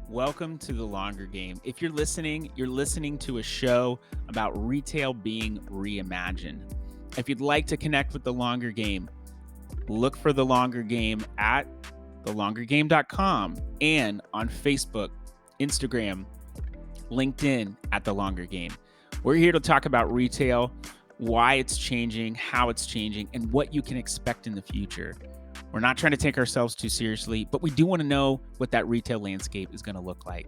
Welcome to The Longer Game. If you're listening to a show about retail being reimagined. If you'd like to connect with The Longer Game, look for The Longer Game at thelongergame.com and on Facebook, Instagram, LinkedIn at The Longer Game. We're here to talk about retail, why it's changing, how it's changing, and what you can expect in the future. We're not trying to take ourselves too seriously, but we do want to know what that retail landscape is going to look like.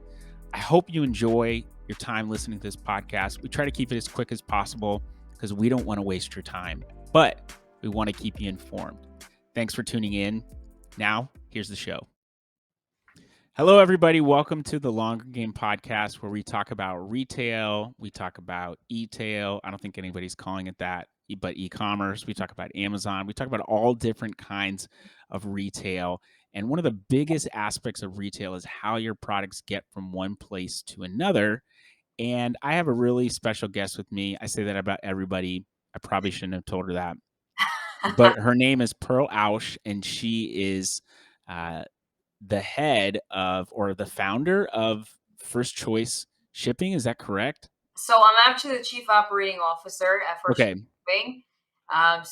I hope you enjoy your time listening to this podcast. We try to keep it as quick as possible because we don't want to waste your time, but we want to keep you informed. Thanks for tuning in. Now, here's the show. Hello, everybody. Welcome to the Longer Game podcast, where we talk about retail. We talk about e-tail. I don't think anybody's calling it that, but e-commerce. We talk about Amazon. We talk about all different kinds of retail. And one of the biggest aspects of retail is how your products get from one place to another. And I have a really special guest with me. I say that about everybody. I probably shouldn't have told her that. But her name is Pearl Ausch, and she is the head of, or the founder of, First Choice Shipping. Is that correct? So I'm actually the chief operating officer at First Okay. Shipping. I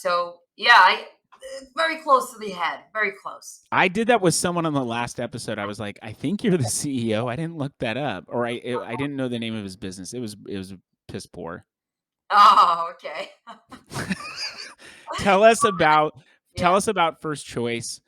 very close to the head, very close. I did that with someone on the last episode. I was like, I think you're the CEO. I didn't look that up, or I didn't know the name of his business. It was piss poor. Oh, okay. Tell us about First Choice.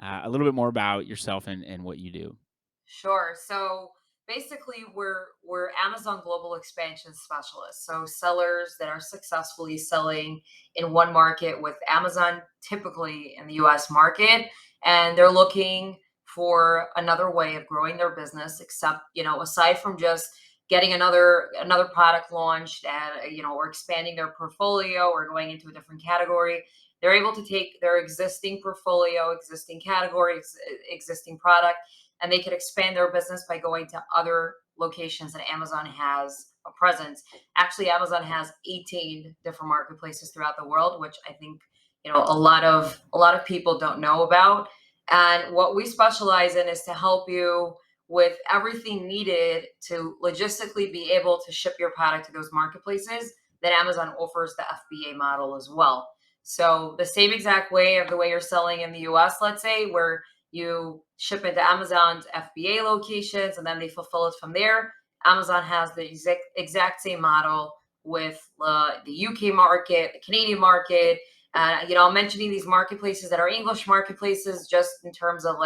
A little bit more about yourself and what you do. Sure. So basically, we're Amazon global expansion specialists. So sellers that are successfully selling in one market with Amazon, typically in the U.S. market, and they're looking for another way of growing their business. Except, aside from just getting another product launched and or expanding their portfolio or going into a different category, they're able to take their existing portfolio, existing categories, existing product, and they could expand their business by going to other locations that Amazon has a presence. Actually, Amazon has 18 different marketplaces throughout the world, which I think a lot of people don't know about. And what we specialize in is to help you with everything needed to logistically be able to ship your product to those marketplaces. That Amazon offers the FBA model as well. So the same exact way of the way you're selling in the US, let's say, where you ship it to Amazon's FBA locations and then they fulfill it from there. Amazon has the exact same model with the UK market, the Canadian market. I'm mentioning these marketplaces that are English marketplaces just in terms of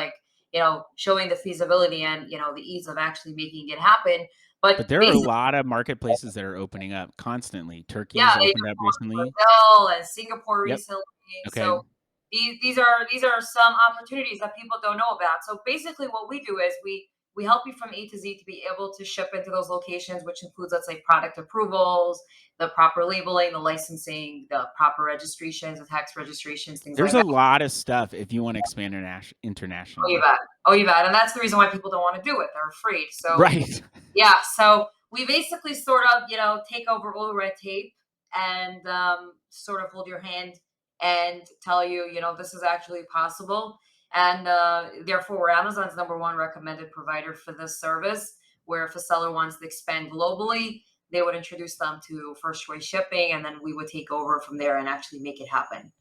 showing the feasibility and, the ease of actually making it happen. But there are a lot of marketplaces that are opening up constantly. Turkey's opened up recently. Brazil and Singapore Yep. recently. Okay. So these are some opportunities that people don't know about. So basically, what we do is we help you from A to Z to be able to ship into those locations, which includes, let's say, product approvals, the proper labeling, the licensing, the proper registrations, the tax registrations, things There's like a that. lot of stuff if you want to expand Oh, you internationally. bet. Oh, you bet. And that's the reason why people don't want to do it. They're afraid. So Right. yeah, so we basically sort of, take over all the red tape and sort of hold your hand and tell you, this is actually possible. And therefore, we're Amazon's number one recommended provider for this service, where if a seller wants to expand globally, they would introduce them to First Choice Shipping, and then we would take over from there and actually make it happen.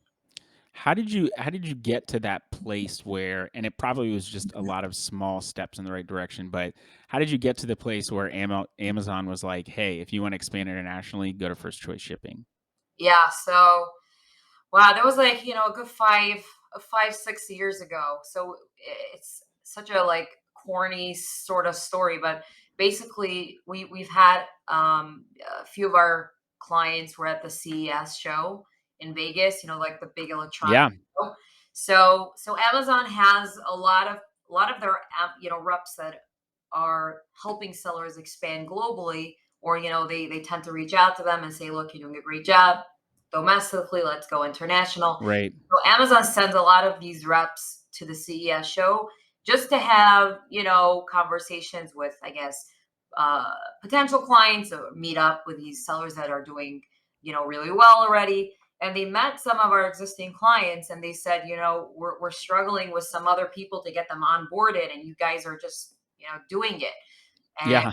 How did you get to that place where, and it probably was just a lot of small steps in the right direction, but how did you get to the place where Amazon was like, hey, if you want to expand internationally, go to First Choice Shipping? Yeah, so wow, that was a good 6 years ago. So it's such a corny sort of story, but basically we've had a few of our clients were at the CES show in Vegas, like the big electronic Yeah. show. So Amazon has a lot of their reps that are helping sellers expand globally, or they tend to reach out to them and say, look, you're doing a great job domestically, let's go international. Right. So Amazon sends a lot of these reps to the CES show just to have, conversations with, I guess, potential clients, or meet up with these sellers that are doing, really well already. And they met some of our existing clients and they said, we're struggling with some other people to get them onboarded. And you guys are just, doing it. And Yeah.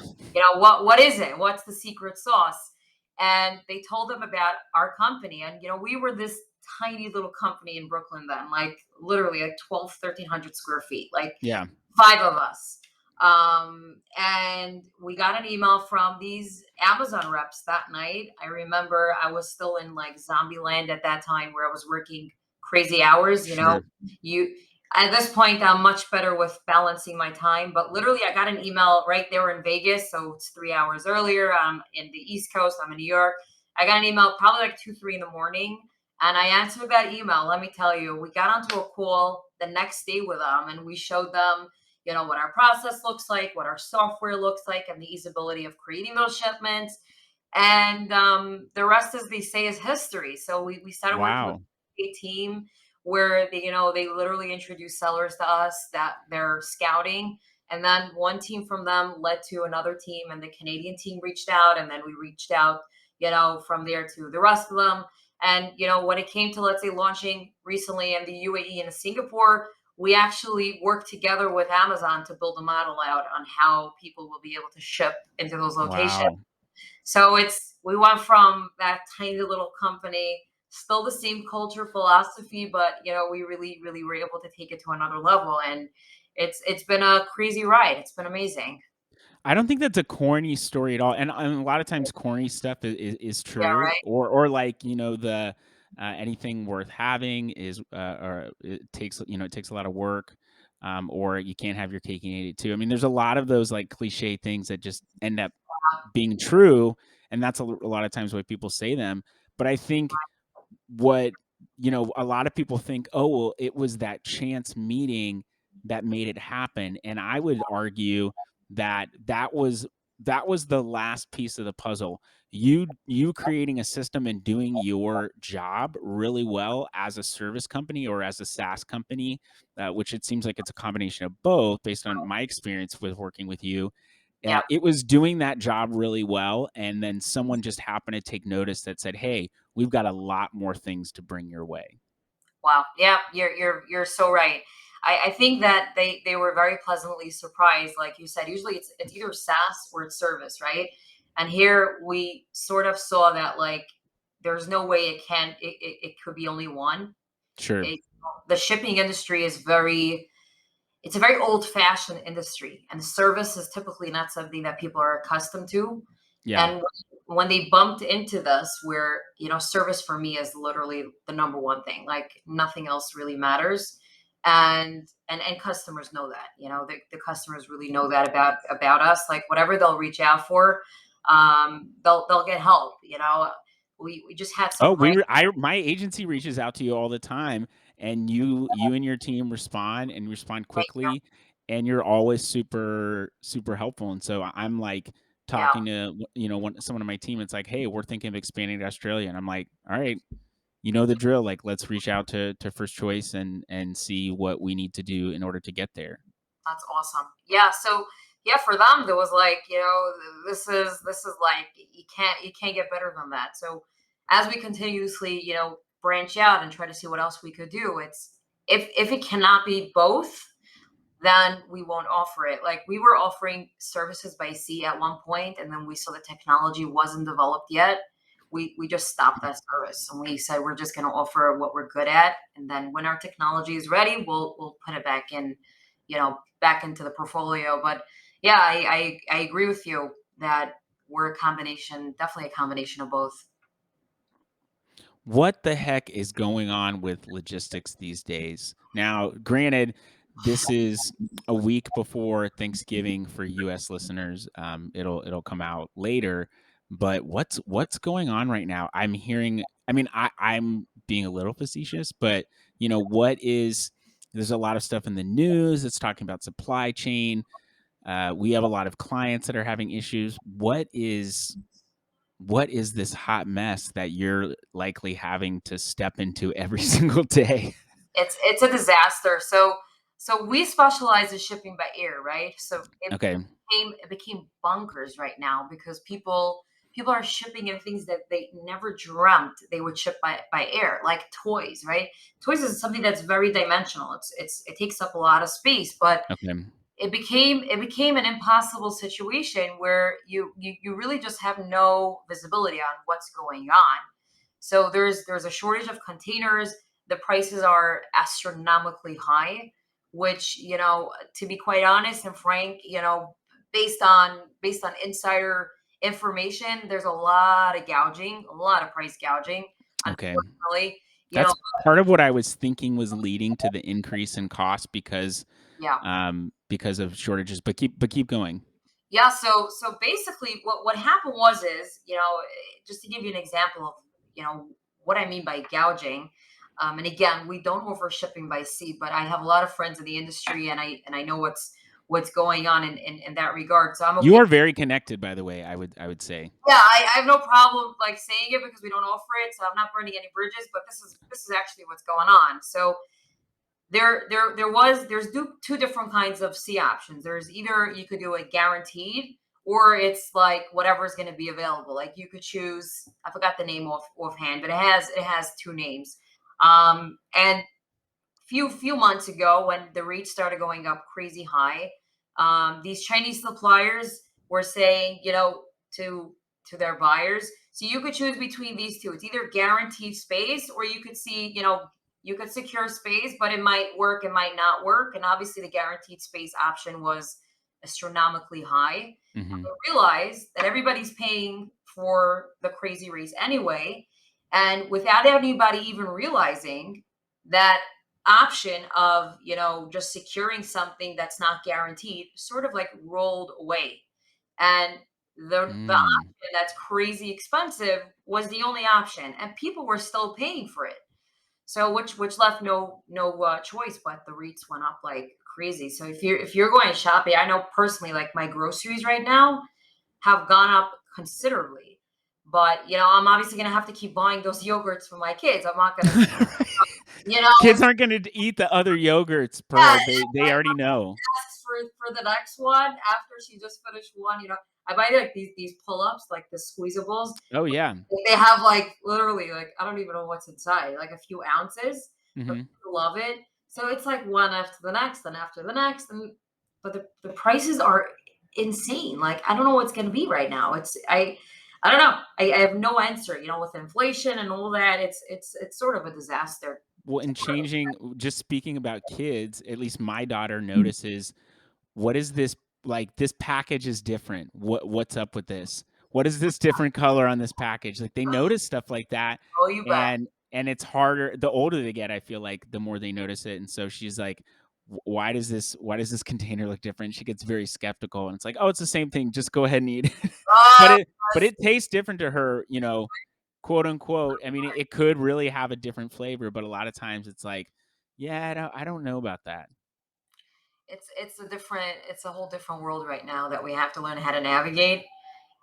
what is it? What's the secret sauce? And they told them about our company. And we were this tiny little company in Brooklyn then, like literally like 12, 1,300 square feet, like Yeah. five of us. And we got an email from these Amazon reps that night. I remember I was still in like zombie land at that time, where I was working crazy hours. Sure. You At this point, I'm much better with balancing my time. But literally, I got an email right there in Vegas, so it's 3 hours earlier. I'm in the East Coast. I'm in New York. I got an email probably like 2, 3 in the morning, and I answered that email. Let me tell you, we got onto a call the next day with them, and we showed them, what our process looks like, what our software looks like, and the easeability of creating those shipments. And the rest, as they say, is history. So we started working with Wow. a team where they literally introduced sellers to us that they're scouting. And then one team from them led to another team, and the Canadian team reached out, and then we reached out, from there to the rest of them. And when it came to, let's say, launching recently in the UAE and Singapore, we actually worked together with Amazon to build a model out on how people will be able to ship into those locations. Wow. So we went from that tiny little company, still the same culture philosophy, but we really, really were able to take it to another level. And it's been a crazy ride. It's been amazing. I don't think that's a corny story at all, and a lot of times corny stuff is Yeah, true, right. or like, the, anything worth having is, or it takes a lot of work, or you can't have your cake and eat it too. I mean, there's a lot of those, like, cliche things that just end up being true, and that's a lot of times why people say them. But I think what a lot of people think, oh, well, it was that chance meeting that made it happen, and I would argue that that was the last piece of the puzzle. You creating a system and doing your job really well as a service company or as a SaaS company, which it seems like it's a combination of both based on my experience with working with you. Yeah. It was doing that job really well, and then someone just happened to take notice that said, "Hey, we've got a lot more things to bring your way." Wow. Yeah, you're so right. I think that they were very pleasantly surprised. Like you said, usually it's either SaaS or it's service, right? And here we sort of saw that, like, there's no way it could be only one. Sure. It, the shipping industry is very it's a very old fashioned industry, and service is typically not something that people are accustomed to. Yeah. And when they bumped into this, where service for me is literally the number one thing, like nothing else really matters. And customers know that. The customers really know that about us. Like, whatever they'll reach out for, they'll get help. We just had Oh, some brand. my agency reaches out to you all the time, and you and your team respond quickly, and you're always super super helpful. And so I'm like Yeah, talking to someone on my team. It's like, hey, we're thinking of expanding to Australia, and I'm like, all right, you know the drill. Like, let's reach out to First Choice and see what we need to do in order to get there. that's awesome. Yeah, so yeah, for them there was like, this is like, you can't get better than that. So as we continuously, branch out and try to see what else we could do, it's if it cannot be both, then we won't offer it. Like, we were offering services by sea at one point, and then we saw the technology wasn't developed yet. We just stopped that service, and we said we're just going to offer what we're good at, and then when our technology is ready, we'll put it back in, back into the portfolio. But yeah, I agree with you that we're a combination, definitely a combination of both. What the heck is going on with logistics these days? Now, granted, this is a week before Thanksgiving for U.S. listeners. It'll come out later, but what's going on right now? I'm hearing. I mean, I'm being a little facetious, but what is? There's a lot of stuff in the news that's talking about supply chain. We have a lot of clients that are having issues. What is this hot mess that you're likely having to step into every single day? It's a disaster. So we specialize in shipping by air, right? So Okay. it became bunkers right now, because people are shipping in things that they never dreamt they would ship by air, like toys, right? Toys is something that's very dimensional. It takes up a lot of space, but Okay. it became an impossible situation where you really just have no visibility on what's going on. So there's a shortage of containers. The prices are astronomically high, which, to be quite honest and frank, based on insider information, there's a lot of gouging, a lot of price gouging. Okay. Unfortunately, you know, That's part of what I was thinking was leading to the increase in cost yeah. because of shortages. But keep going. Yeah, so basically what happened was is, just to give you an example of, what I mean by gouging. And again, we don't offer shipping by sea, but I have a lot of friends in the industry, and I know what's going on in that regard. So I'm You okay. are very connected, by the way, I would say. Yeah, I have no problem like saying it because we don't offer it, so I'm not burning any bridges, but this is actually what's going on. So there's two different kinds of C options. There's either you could do a guaranteed, or it's like whatever is going to be available. Like you could choose, I forgot the name offhand, but it has two names. And few months ago, when the rates started going up crazy high, these Chinese suppliers were saying, to their buyers, so you could choose between these two. It's either guaranteed space, or you could see, you could secure space, but it might work, it might not work. And obviously, the guaranteed space option was astronomically high. Hmm. I realized that everybody's paying for the crazy rates anyway, and without anybody even realizing that option of, just securing something that's not guaranteed sort of like rolled away. And the Mm. option that's crazy expensive was the only option, and people were still paying for it. So which left no choice, but the rates went up like crazy. So if you're going shopping, I know personally, like my groceries right now have gone up considerably. But I'm obviously gonna have to keep buying those yogurts for my kids. I'm not gonna, you know, Kids aren't going to eat the other yogurts, yeah, Pearl. They already know. asks for the next one after she just finished one. I buy like these pull ups, like the squeezables. Oh yeah. They have like literally like I don't even know what's inside, like a few ounces, but Hmm. people love it. So it's like one after the next, and after the next, and but the prices are insane. Like I don't know what's gonna be right now. I don't know. I have no answer. With inflation and all that, it's sort of a disaster. Well, in changing, just speaking about kids, at least my daughter notices, what is this, like, this package is different. What's up with this? What is this different color on this package? Like, they notice stuff like that, Oh, you bet. and it's harder the older they get, I feel like the more they notice it. And so she's like, why does this container look different? She gets very skeptical, and it's like, oh, it's the same thing. Just go ahead and eat it. but Oh, it but it tastes different to her, quote unquote. I mean, it could really have a different flavor, but a lot of times it's like, yeah, I don't know about that. it's a whole different world right now that we have to learn how to navigate.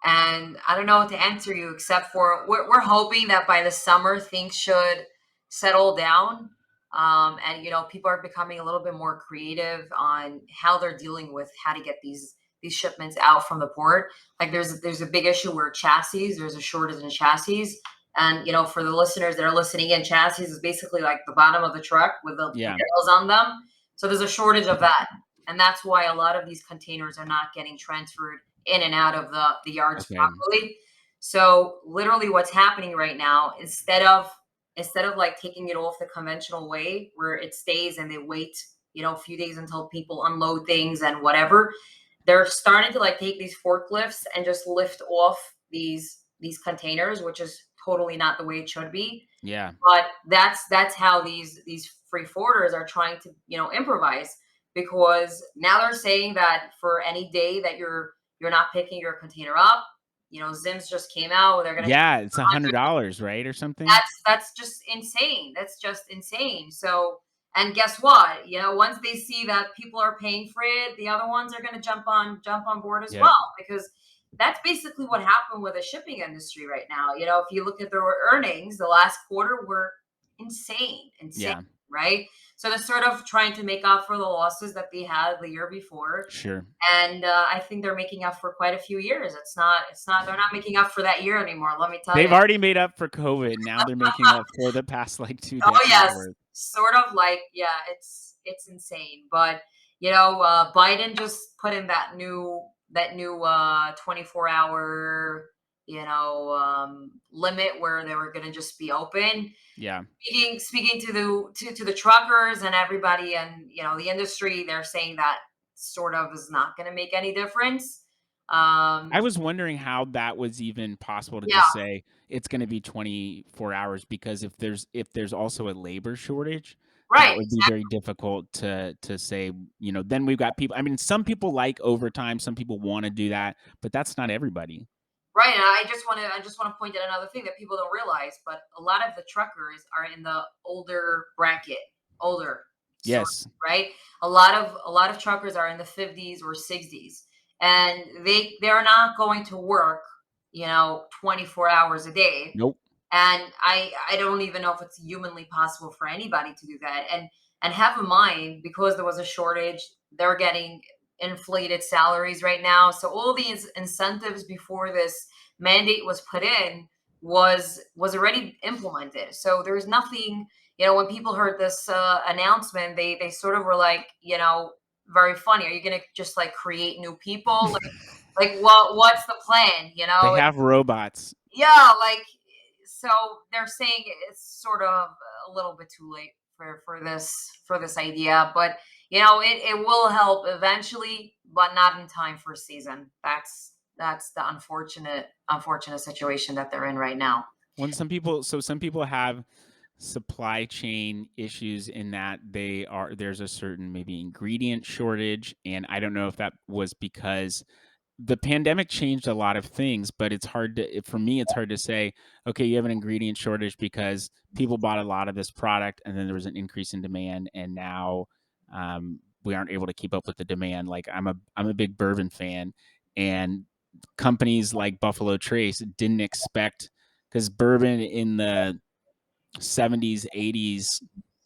And I don't know what to answer you except for we're hoping that by the summer things should settle down. And people are becoming a little bit more creative on how they're dealing with how to get these shipments out from the port. Like there's a big issue where there's a shortage in chassis. And for the listeners that are listening in, chassis is basically like the bottom of the truck with the Yeah. rails on them. So there's a shortage of that. And that's why a lot of these containers are not getting transferred in and out of the yards Okay. properly. So literally what's happening right now, instead of like taking it off the conventional way where it stays and they wait, a few days until people unload things and whatever, they're starting to like take these forklifts and just lift off these containers, which is totally not the way it should be. Yeah. But that's how these free forwarders are trying to improvise, because now they're saying that for any day that you're not picking your container up, Zims just came out, they're going to Yeah, it's $100, right, or something? that's just insane. That's just insane. So, and guess what? Once they see that people are paying for it, the other ones are going to jump on board as Yep. well, because that's basically what happened with the shipping industry right now. If you look at their earnings, the last quarter were insane, Yeah, right? So they're sort of trying to make up for the losses that they had the year before, sure. and I think they're making up for quite a few years. They're not making up for that year anymore. Let me tell They've you. already made up for COVID. Now they're making up for the past, like, 2 Oh decades yes, worth. sort of like, yeah, it's insane. But Biden just put in that new 24-hour limit where they were going to just be open. Yeah. Speaking to the truckers and everybody, and the industry, they're saying that sort of is not going to make any difference. I was wondering how that was even possible to Yeah, just say it's gonna be 24 hours, because if there's also a labor shortage, that right. would be very difficult to say, then we've got people, I mean, some people like overtime, some people wanna do that, but that's not everybody. Right, and I just want to point out another thing that people don't realize, but a lot of the truckers are in the older bracket, older sort, Yes. right? A lot of truckers are in the 50s or 60s, and they're not going to work, 24 hours a day. Nope. And I don't even know if it's humanly possible for anybody to do that. And have in mind, because there was a shortage, they're getting inflated salaries right now. So all these incentives before this mandate was put in was already implemented. So there's nothing, when people heard this announcement, they sort of were like, very funny. Are you going to just like create new people? Like what's the plan? They have robots. Yeah, so they're saying it's sort of a little bit too late for this idea, but it will help eventually, but not in time for a season. That's the unfortunate situation that they're in right now. When some people have supply chain issues in that there's a certain maybe ingredient shortage, and I don't know if that was because the pandemic changed a lot of things, but for me, it's hard to say, okay, you have an ingredient shortage because people bought a lot of this product and then there was an increase in demand, and now we aren't able to keep up with the demand. Like I'm a big bourbon fan, and companies like Buffalo Trace didn't expect, because bourbon in the 70s, 80s,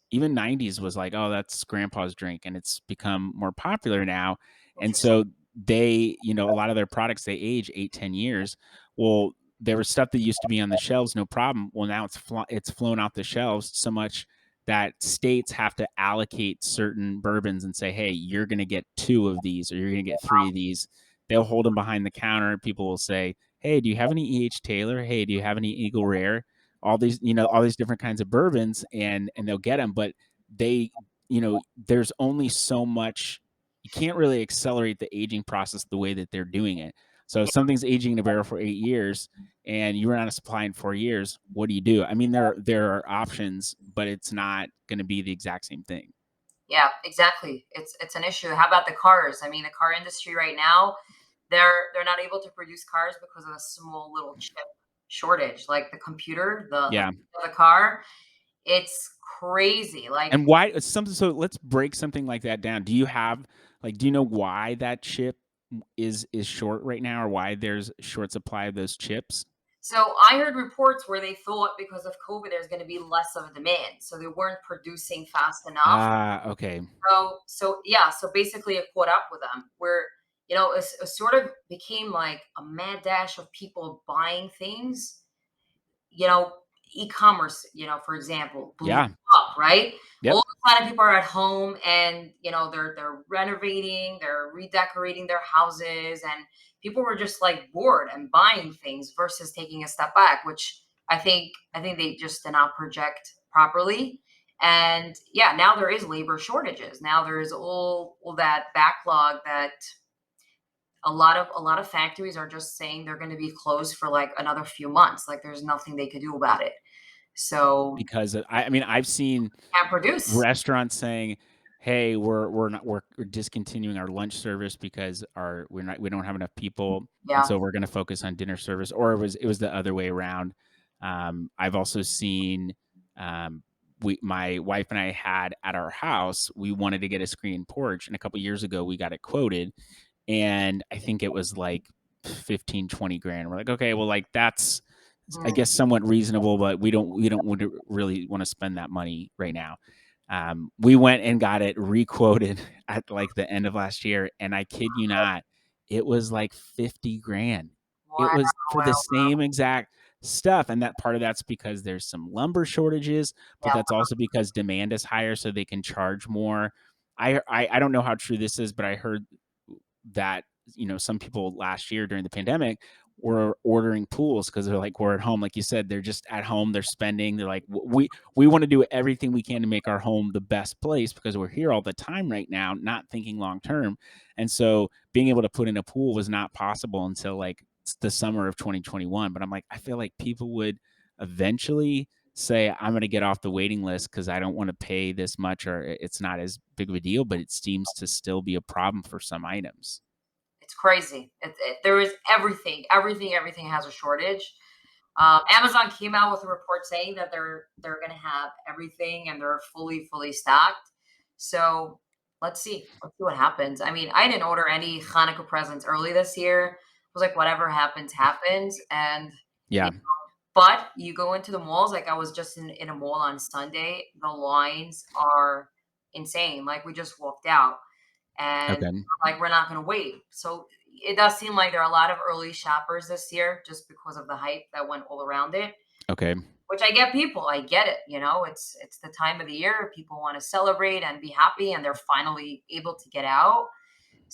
even 90s was like, oh, that's grandpa's drink, and it's become more popular now. And Interesting. so a lot of their products, they age 8, 10 years. Well, there was stuff that used to be on the shelves, no problem. Well, now it's flown off the shelves so much that states have to allocate certain bourbons and say, hey, you're going to get 2 of these, or you're going to get 3 of these. They'll hold them behind the counter. People will say, hey, do you have any Taylor? Hey, do you have any Eagle Rare? All these different kinds of bourbons, and they'll get them, but they there's only so much. You can't really accelerate the aging process the way that they're doing it. So if something's aging in a barrel for 8 years and you run out of supply in 4 years, what do you do? I mean, there are options, but it's not going to be the exact same thing. Yeah, exactly. It's an issue. How about the cars? I mean, the car industry right now, they're not able to produce cars because of a small little chip shortage. Like the computer, Yeah. the car, it's crazy. Like, And why something so let's break something like that down. Do you know why that chip is short right now, or why there's short supply of those chips? so I heard reports where they thought because of COVID, there's going to be less of a demand, so they weren't producing fast enough. Ah, okay. So yeah, so basically it caught up with them, where it sort of became like a mad dash of people buying things. you know, E-commerce, for example, blew Yeah. up, right? All Yep. the kind of people are at home, and they're renovating, they're redecorating their houses, and people were just like bored and buying things versus taking a step back, which I think they just did not project properly. And yeah, now there is labor shortages. Now there is all that backlog that a lot of factories are just saying they're going to be closed for like another few months. Like there's nothing they could do about it. So Because I mean, I've seen can't produce. restaurants saying, "Hey, we're discontinuing our lunch service because we don't have enough people, and Yeah. so we're going to focus on dinner service." Or it was the other way around. I've also seen, my wife and I had at our house, we wanted to get a screen porch, and a couple years ago we got it quoted, and I think it was like 15, 20 grand. We're like, okay, well, like that's, I Mm. guess, somewhat reasonable, but we don't really want to spend that money right now. We went and got it requoted at like the end of last year, and I kid you not, it was like 50 grand. It Wow. was for the Wow. same exact stuff, and that part of that's because there's some lumber shortages, but Yeah. that's also because demand is higher, so they can charge more. I don't know how true this is, but I heard that, some people last year during the pandemic were ordering pools because they're like, we're at home. Like you said, they're just at home, they're spending, they're like, we want to do everything we can to make our home the best place because we're here all the time right now, not thinking long term. And so being able to put in a pool was not possible until like the summer of 2021. But I'm like, I feel like people would eventually say, I'm going to get off the waiting list because I don't want to pay this much, or it's not as big of a deal, but it seems to still be a problem for some items. It's crazy. There is everything has a shortage. Amazon came out with a report saying that they're going to have everything and they're fully stocked. So let's see what happens. I mean, I didn't order any Hanukkah presents early this year. I was like, whatever happens, happens. And you Yeah. but you go into the malls, like I was just in a mall on Sunday, the lines are insane. Like we just walked out and Okay. like we're not going to wait. So it does seem like there are a lot of early shoppers this year just because of the hype that went all around it, Okay. which I get people. I get it, it's the time of the year people want to celebrate and be happy and they're finally able to get out.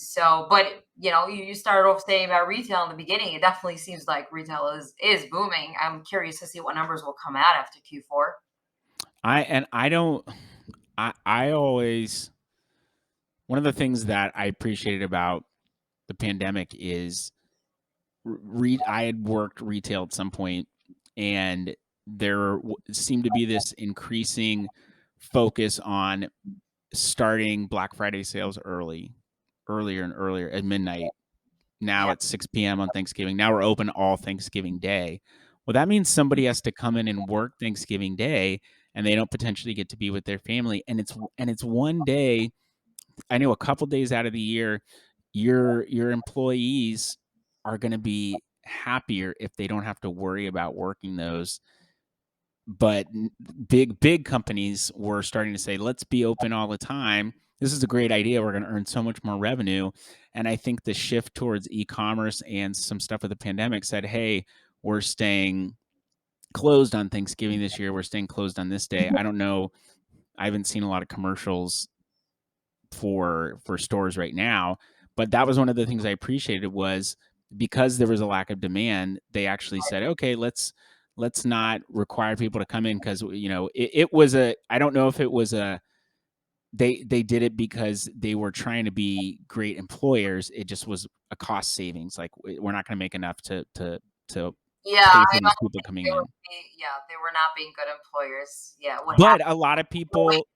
So, but you started off saying about retail in the beginning. It definitely seems like retail is booming. I'm curious to see what numbers will come out after Q4. I don't I always one of the things that I appreciated about the pandemic is I had worked retail at some point, and there seemed to be this increasing focus on starting Black Friday sales earlier and earlier at midnight. Now Yeah. at 6 p.m. on Thanksgiving. Now we're open all Thanksgiving Day. Well, that means somebody has to come in and work Thanksgiving Day, and they don't potentially get to be with their family. And it's one day. I know a couple days out of the year, your employees are going to be happier if they don't have to worry about working those. But big companies were starting to say, let's be open all the time. This is a great idea. We're going to earn so much more revenue. And I think the shift towards e-commerce and some stuff with the pandemic said, hey, we're staying closed on Thanksgiving this year. We're staying closed on this day. I don't know. I haven't seen a lot of commercials for stores right now, but that was one of the things I appreciated was because there was a lack of demand, they actually said, okay, let's not require people to come in because it was a I don't know if it was a they did it because they were trying to be great employers. It just was a cost savings. Like we're not going to make enough to Yeah, pay I for these don't people think coming they were in. they were not being good employers. Yeah, what But happened? a lot of people,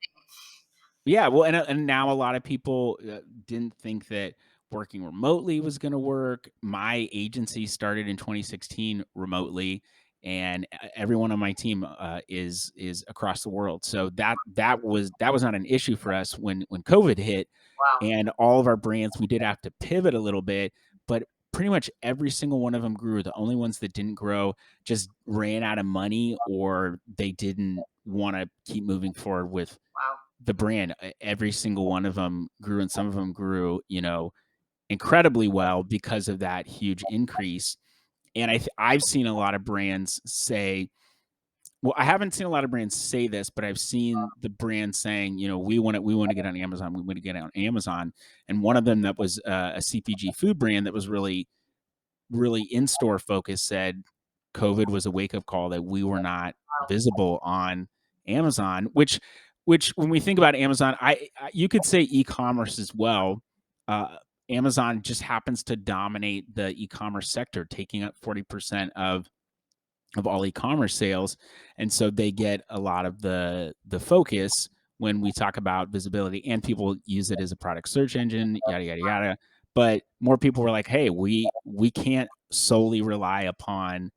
yeah, well, and now a lot of people didn't think that working remotely was going to work. My agency started in 2016 remotely, and everyone on my team is across the world. So that was not an issue for us when COVID hit, Wow. and all of our brands we did have to pivot a little bit, but pretty much every single one of them grew. The only ones that didn't grow just ran out of money or they didn't want to keep moving forward with Wow. the brand. Every single one of them grew, and some of them grew, incredibly well because of that huge increase. And I've seen a lot of brands say, well, I haven't seen a lot of brands say this, but I've seen the brand saying, we want to get on Amazon, we want to get on Amazon. And one of them that was a CPG food brand that was really in-store focused said COVID was a wake-up call that we were not Wow. visible on Amazon, which when we think about Amazon, you could say e-commerce as well. Uh, Amazon just happens to dominate the e-commerce sector, taking up 40% of all e-commerce sales, and so they get a lot of the focus when we talk about visibility, and people use it as a product search engine, yada yada yada. But more people were like, hey, we can't solely rely upon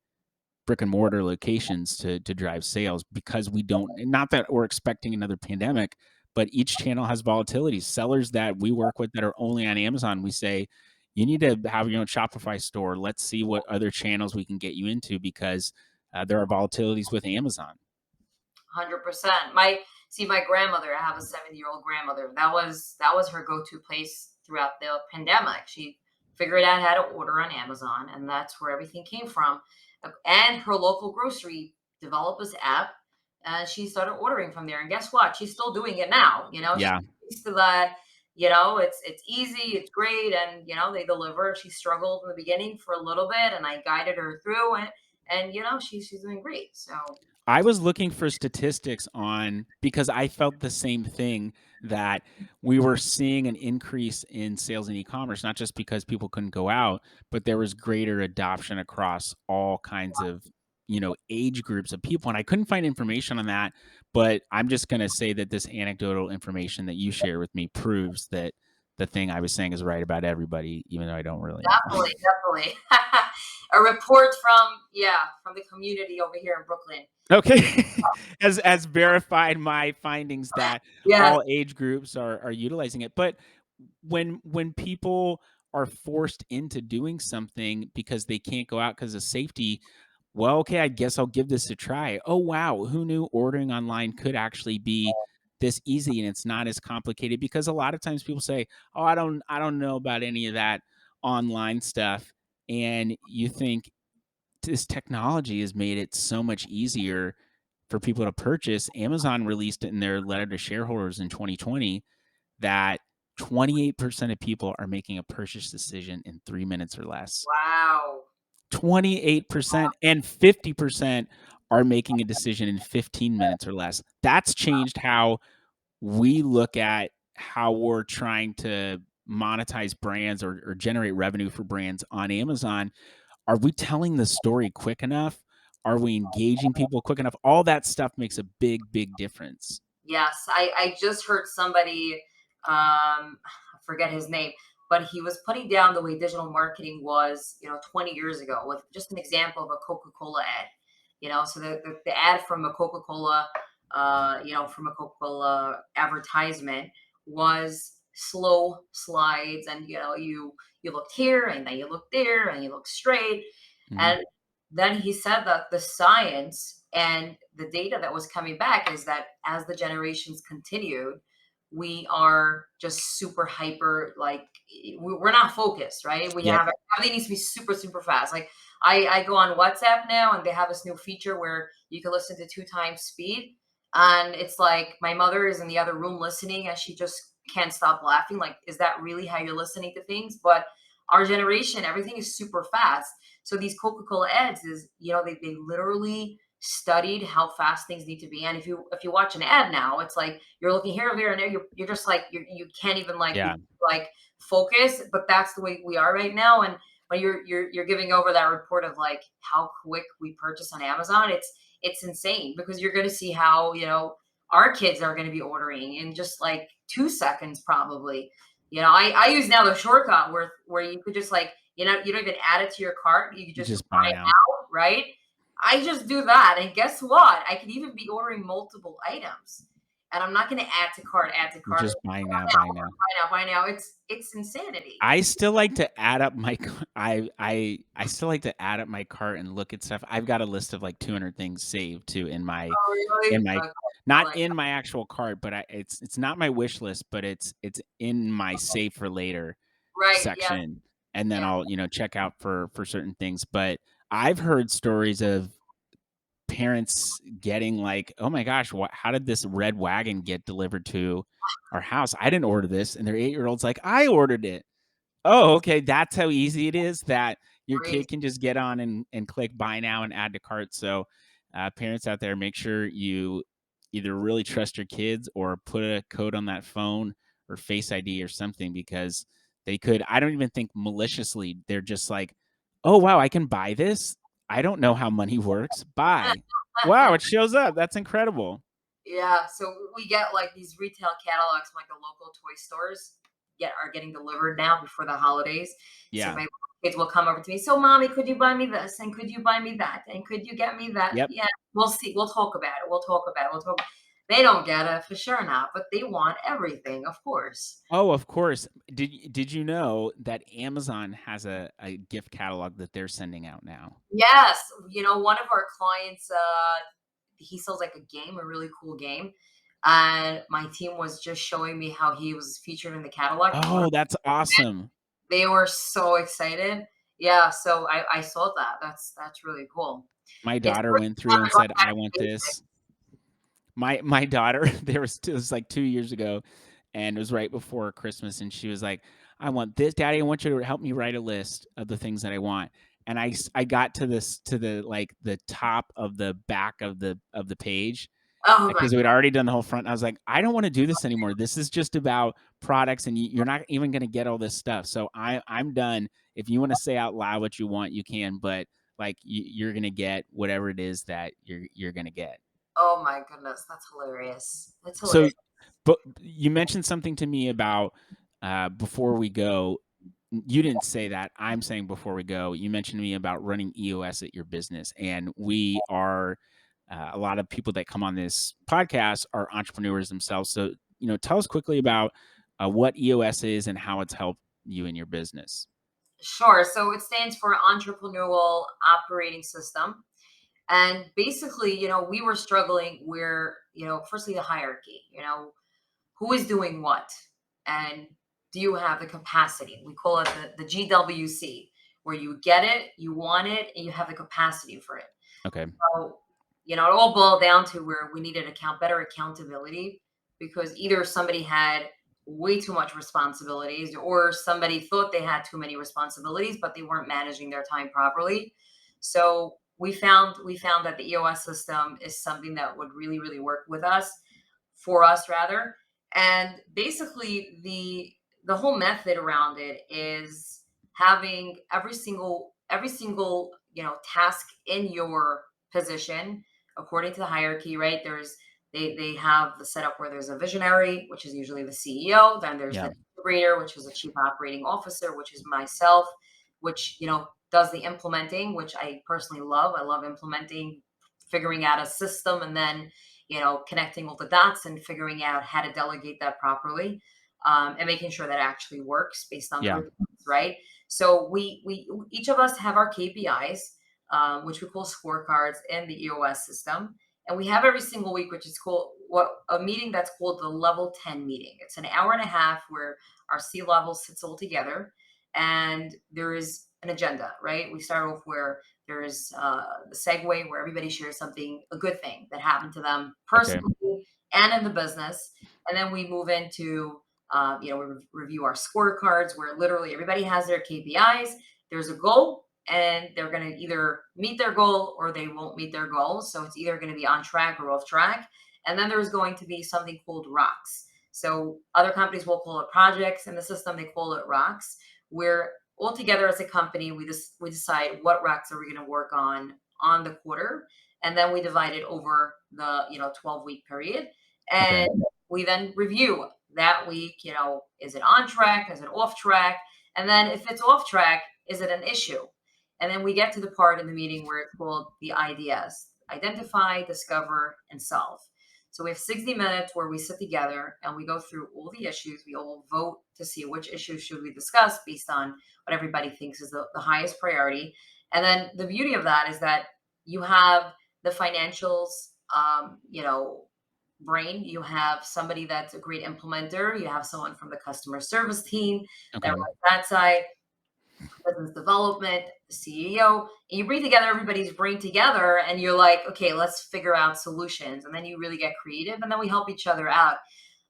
brick and mortar locations to drive sales because we don't, not that we're expecting another pandemic, but each channel has volatility. Sellers that we work with that are only on Amazon, we say you need to have your own Shopify store. Let's see what other channels we can get you into because there are volatilities with Amazon. 100%. My grandmother, I have a 70-year-old grandmother. That was her go-to place throughout the pandemic. She figured out how to order on Amazon, and that's where everything came from. And her local grocery developed this app, and she started ordering from there. And guess what? She's still doing it now. She Yeah. speaks to that. It's easy, it's great, and they deliver. She struggled in the beginning for a little bit, and I guided her through it, and she's doing great. So I was looking for statistics on because I felt the same thing that we were seeing an increase in sales in e-commerce, not just because people couldn't go out, but there was greater adoption across all kinds of, age groups of people. And I couldn't find information on that, but I'm just going to say that this anecdotal information that you share with me proves that the thing I was saying is right about everybody, even though I don't really know. definitely, definitely, a report from the community over here in Brooklyn. Okay. As verified my findings that Yes. all age groups are utilizing it. But when people are forced into doing something because they can't go out because of safety, well, okay, I guess I'll give this a try. Oh wow, who knew ordering online could actually be this easy and it's not as complicated? Because a lot of times people say, "Oh, I don't know about any of that online stuff." And you think this technology has made it so much easier for people to purchase. Amazon released it in their letter to shareholders in 2020 that 28% of people are making a purchase decision in 3 minutes or less. Wow. 28% and 50% are making a decision in 15 minutes or less. That's changed how we look at how we're trying to monetize brands or generate revenue for brands on Amazon. Are we telling the story quick enough? Are we engaging people quick enough? All that stuff makes a big, big difference. Yes, I just heard somebody, I forget his name, but he was putting down the way digital marketing was, 20 years ago, with just an example of a Coca-Cola ad. So the ad from a Coca-Cola, from a Coca-Cola advertisement was slow slides, and you looked here, and then you looked there, and you looked straight, Mhm. and then he said that the science and the data that was coming back is that as the generations continued, we are just super hyper, like we're not focused, right? We Yep. have everything needs to be super, super fast. Like I go on WhatsApp now, and they have this new feature where you can listen to 2 times speed. And it's like my mother is in the other room listening, and she just can't stop laughing. Like, is that really how you're listening to things? But our generation, everything is super fast. So these Coca-Cola ads is, they literally studied how fast things need to be. And if you watch an ad now, it's like you're looking here, there, and there. You're just like you can't even Yeah. like focus. But that's the way we are right now. And when you're giving over that report of like how quick we purchase on Amazon, it's insane, because you're going to see how our kids are going to be ordering in just like 2 seconds probably. I use now the shortcut where you could just like you don't even add it to your cart. You could You just just buy buy now. now, right? I just do that, and guess what? I can even be ordering multiple items, and I'm not going to add to You're cart, just buying now, buying now. buy now. It's insanity. I still like to add up my I still like to add up my cart and look at stuff. I've got a list of like 200 things saved too Oh, in really? my Okay, I not like in my actual cart, but it's not my wish list, but it's in my save for later that. Right? Yes. section, and then Yeah. I'll, check out for certain things. But I've heard stories of parents getting like, "Oh my gosh, how did this red wagon get delivered to our house? I didn't order this." And their 8-year-old's like, "I ordered it." Oh, okay, that's how easy it is that your Crazy. kid can just get on and click buy now and add to cart. So, parents out there, make sure you either really trust your kids or put a code on that phone or Face ID or something, because they could, I don't even think maliciously, they're just like, "Oh, wow, I can buy this? I don't know how money works. Buy." Wow, it shows up. That's incredible. Yeah, so we get like these retail catalogs from like the local toy stores are getting delivered now before the holidays. So Yeah. my kids will come over to me. So, mommy, could you buy me this? And could you buy me that? And could you get me that? Yep. Yeah, we'll see. We'll talk about it. We'll talk about it. We'll talk. They don't get it for sure not, but they want everything, of course. Oh, of course. Did you know that Amazon has a gift catalog that they're sending out now? Yes, one of our clients, he sells like a game, a really cool game, and my team was just showing me how he was featured in the catalog. One of Oh, that's awesome. They were so excited. Yeah, so I saw that. That's really cool. My It's daughter first went time through and I got said, back "I to want basics. this." My daughter, it was like 2 years ago, and it was right before Christmas, and she was like, "I want this, Daddy. I want you to help me write a list of the things that I want." And I got to this to the like the top of the back of the page Oh my because we'd already done the whole front. I was like, I don't want to do this anymore. This is just about products, and you're not even going to get all this stuff. So I'm done. If you want to say out loud what you want, you can, but like you're going to get whatever it is that you're going to get. oh my goodness, that's hilarious. That's So, hilarious. but you mentioned something to me about before we go. You didn't say that. I'm saying before we go. You mentioned to me about running EOS at your business, and we are a lot of people that come on this podcast are entrepreneurs themselves. So, tell us quickly about what EOS is and how it's helped you in your business. Sure. So it stands for Entrepreneurial Operating System. And basically, we were struggling where, firstly, the hierarchy, who is doing what? And do you have the capacity? We call it the GWC, where you get it, you want it, and you have the capacity for it. Okay. So, it all boiled down to where we needed better accountability, because either somebody had way too much responsibilities, or somebody thought they had too many responsibilities, but they weren't managing their time properly. So we found that the EOS system is something that would really, really work for us rather. And basically the whole method around it is having every single task in your position according to the hierarchy, right? They have the setup where there's a visionary, which is usually the CEO. Then there's Yeah. the integrator, which is the chief operating officer, which is myself, which does the implementing, which I personally love. I love implementing, figuring out a system, and then connecting all the dots and figuring out how to delegate that properly, and making sure that actually works based on the Yeah. results, right? So we each of us have our KPIs, which we call scorecards in the EOS system. And we have every single week, which is called what a meeting that's called the level 10 meeting. It's an hour and a half where our C level sits all together, and there is an agenda, right? We start off where there is the segue where everybody shares something, a good thing that happened to them Okay. personally and in the business. And then we move into, we review our scorecards where literally everybody has their KPIs. There's a goal, and they're going to either meet their goal or they won't meet their goal. So it's either going to be on track or off track. And then there's going to be something called rocks. So other companies will call it projects. In the system, they call it rocks, where all together as a company, we decide what rocks are we going to work on the quarter, and then we divide it over the 12-week period, Okay. and we then review that week. Is it on track? Is it off track? And then if it's off track, is it an issue? And then we get to the part in the meeting where it's called the IDS: identify, discover, and solve. So we have 60 minutes where we sit together and we go through all the issues. We all vote to see which issues should we discuss based on what everybody thinks is the highest priority. And then the beauty of that is that you have the financials, brain. You have somebody that's a great implementer. You have someone from the customer service team that Okay. runs that side, business development, the CEO, and you bring together everybody's brain together, and you're like, okay, let's figure out solutions. And then you really get creative, and then we help each other out.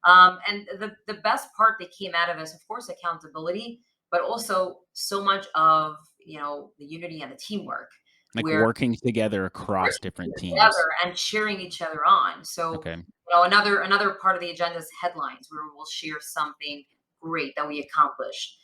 And the best part that came out of this, of course, accountability, but also so much of the unity and the teamwork, Like where working together across different we're together teams. and cheering each other on. So Okay. another part of the agenda is headlines, where we'll share something great that we accomplished.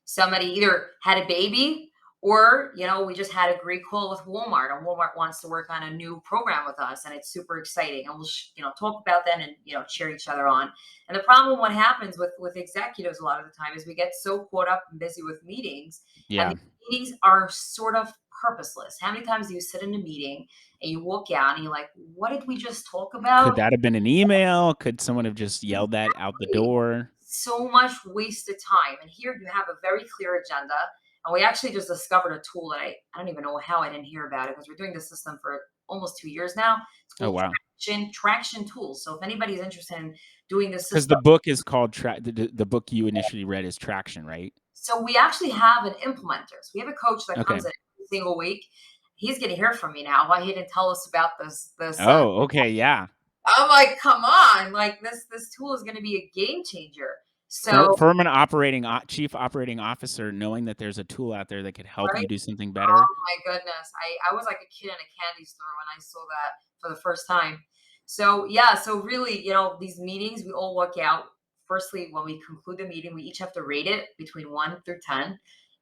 Somebody either had a baby, or we just had a great call with Walmart, and Walmart wants to work on a new program with us, and it's super exciting, and we'll talk about that and cheer each other on. And the problem, what happens with executives a lot of the time, is we get so caught up and busy with meetings, and Yeah. the meetings are sort of purposeless. How many times do you sit in a meeting and you walk out and you're like, what did we just talk Could about? that have been an email? Could someone have just yelled that out the door? So much wasted time. And here you have a very clear agenda. And we actually just discovered a tool that I don't even know how I didn't hear about it, because we're doing this system for almost 2 years now. It's Oh, called wow. Traction Tools. So if anybody's interested in doing this Because system, the book is called the book you initially read is Traction, right? so we actually have an implementer. So we have a coach that Okay. comes in every single week. He's going to hear from me now why he didn't tell us about this Oh, okay, yeah. I'm like, come on, like this tool is going to be a game changer. So, From an chief operating officer, knowing that there's a tool out there that could help right? you do something better. Oh my goodness. I was like a kid in a candy store when I saw that for the first time. So yeah, so really, these meetings we all work out. Firstly, when we conclude the meeting, we each have to rate it between 1 through 10.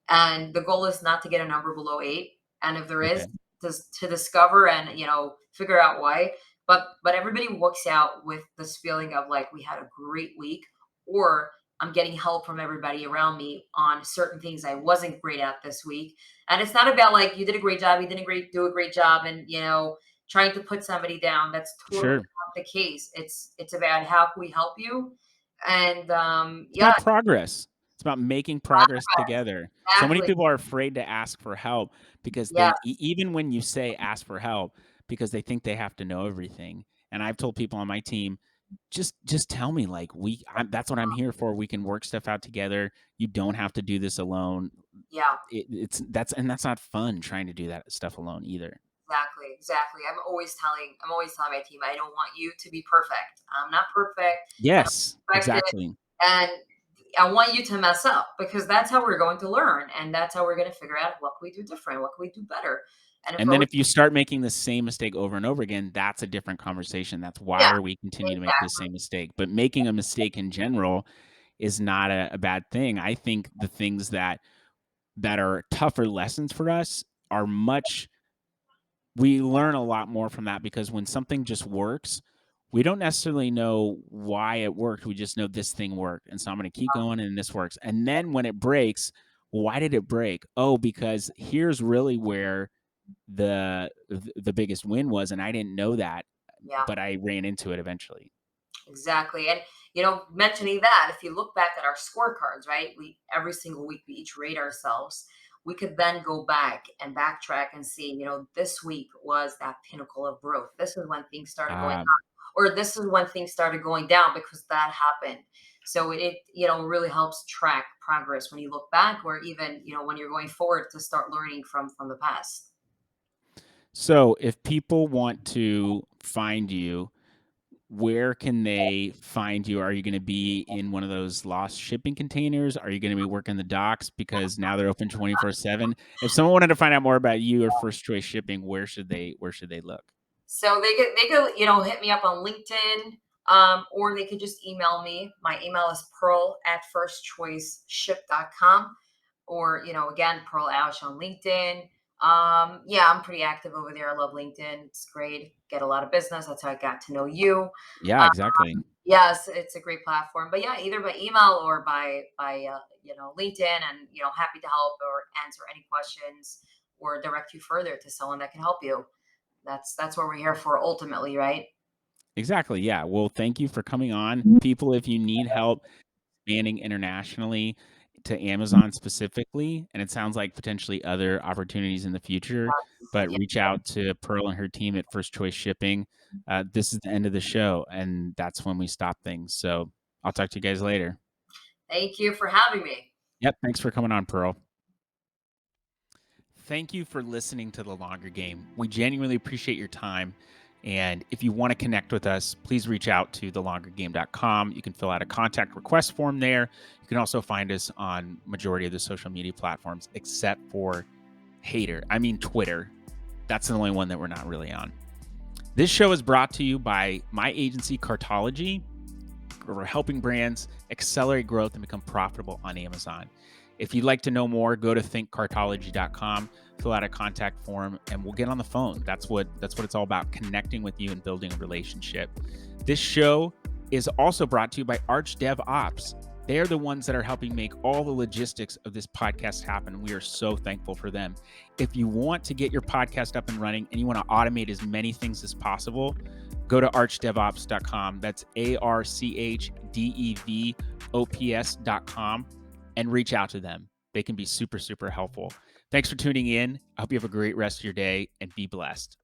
And the goal is not to get a number below 8. And if there is, Okay, to discover and figure out why. But everybody walks out with this feeling of like we had a great week, or I'm getting help from everybody around me on certain things I wasn't great at this week. And it's not about like you did a great job, you didn't do a great job, and trying to put somebody down. That's totally sure. not the case. It's about how can we help you, and It's yeah, about progress. It's about making progress together. So many exactly, people are afraid to ask for help because yeah, even when you say ask for help, because they think they have to know everything. And I've told people on my team, just tell me, like, that's what I'm here for. We can work stuff out together. You don't have to do this alone. yeah. That's not fun trying to do that stuff alone either. Exactly, exactly. I'm always telling my team, I don't want you to be perfect. I'm not perfect. I don't Yes, expect it. exactly. And I want you to mess up because that's how we're going to learn. And that's how we're going to figure out what can we do different? What can we do better? And if And then always, if you start making the same mistake over and over again, that's a different conversation. That's why yeah, are we continue to make the exactly. same mistake? But making a mistake in general is not a bad thing. I think the things that are tougher lessons for us are much we learn a lot more from that because when something just works, we don't necessarily know why it worked. We just know this thing worked. And so I'm going to keep going and this works. And then when it breaks, why did it break? Oh, because here's really where the biggest win was, and I didn't know that, Yeah. but I ran into it eventually. Exactly. And mentioning that, if you look back at our scorecards, right? We every single week we each rate ourselves. We could then go back and backtrack and see, this week was that pinnacle of growth. This is when things started going Uh, up, or this is when things started going down because that happened. So it really helps track progress when you look back, or even when you're going forward to start learning from the past. so if people want to find you, where can they find you? Are you going to be in one of those lost shipping containers? Are you going to be working the docks because now they're open 24/7? If someone wanted to find out more about you or First Choice Shipping, where should they look? So they could hit me up on LinkedIn, or they could just email me. My email is pearl@firstchoiceship.com, or again, Pearl Ausch on LinkedIn. Yeah, I'm pretty active over there. I love LinkedIn. It's great. Get a lot of business. That's how I got to know you. Yeah, exactly. Yes, it's a great platform. But yeah, either by email or by LinkedIn, and happy to help or answer any questions or direct you further to someone that can help you. That's what we're here for ultimately, right? Exactly. Yeah. Well, thank you for coming on. People, if you need help expanding internationally to Amazon specifically, and it sounds like potentially other opportunities in the future, but Yeah. reach out to Pearl and her team at First Choice Shipping. This is the end of the show, and that's when we stop things. So I'll talk to you guys later. Thank you for having me. Yep. Thanks for coming on, Pearl. Thank you for listening to The Longer Game. We genuinely appreciate your time. And if you want to connect with us, please reach out to thelongergame.com. You can fill out a contact request form there. You can also find us on majority of the social media platforms, except for Twitter. That's the only one that we're not really on. This show is brought to you by my agency, Cartology, where we're helping brands accelerate growth and become profitable on Amazon. If you'd like to know more, go to thinkcartology.com, fill out a contact form, and we'll get on the phone. That's what it's all about, connecting with you and building a relationship. This show is also brought to you by Arch DevOps. They're the ones that are helping make all the logistics of this podcast happen. We are so thankful for them. If you want to get your podcast up and running and you want to automate as many things as possible, go to archdevops.com. That's ARCHDEVOPS.com and reach out to them. They can be super, super helpful. Thanks for tuning in. I hope you have a great rest of your day and be blessed.